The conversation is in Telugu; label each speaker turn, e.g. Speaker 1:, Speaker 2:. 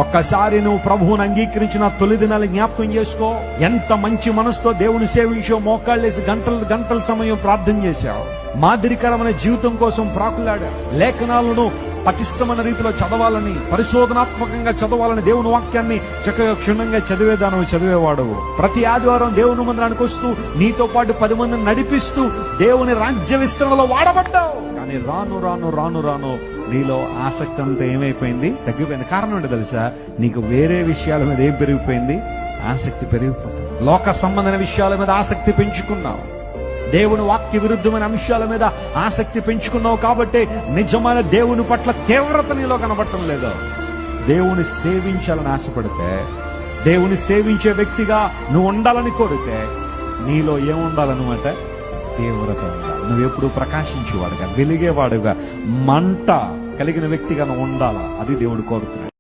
Speaker 1: ఒక్కసారి నువ్వు ప్రభువుని అంగీకరించిన తొలి దినాలు జ్ఞాపకం చేసుకో. ఎంత మంచి మనసుతో దేవుని సేవించో, మోకాళ్ళేసి గంటల సమయం ప్రార్థన చేశావు. మాదిరికరమైన జీవితం కోసం ప్రాకులాడా. లేఖనాలను పటిష్టమైన రీతిలో చదవాలని, పరిశోధనాత్మకంగా చదవాలని దేవుని వాక్యాన్ని చక్కగా క్షుణ్ణంగా చదివేవాడు. ప్రతి ఆదివారం దేవుని మందిరానికి వస్తూ నీతో పాటు 10 మందిని నడిపిస్తూ దేవుని రాజ్య విస్తరణలో వాడబడ్డావు. కానీ రాను నీలో ఆసక్తి అంతా ఏమైపోయింది? తగ్గిపోయింది. కారణం ఏంటో తెలుసా? నీకు వేరే విషయాల మీద ఏం పెరిగిపోయింది? ఆసక్తి పెరిగిపోతుంది. లోక సంబంధమైన విషయాల మీద ఆసక్తి పెంచుకున్నావు. దేవుని వాక్య విరుద్ధమైన అంశాల మీద ఆసక్తి పెంచుకున్నావు. కాబట్టి నిజమైన దేవుని పట్ల తీవ్రత నీలో కనబడటం లేదు. దేవుని సేవించాలని ఆశపడితే, దేవుని సేవించే వ్యక్తిగా నువ్వు ఉండాలని కోరితే నీలో ఏముండాలన్నమాట? తీవ్రత ఉండాలి. నువ్వెప్పుడు ప్రకాశించేవాడుగా, వెలిగేవాడుగా, మంట కలిగిన వ్యక్తిగా నువ్వు ఉండాలా. అది దేవుడు కోరుతున్నాడు.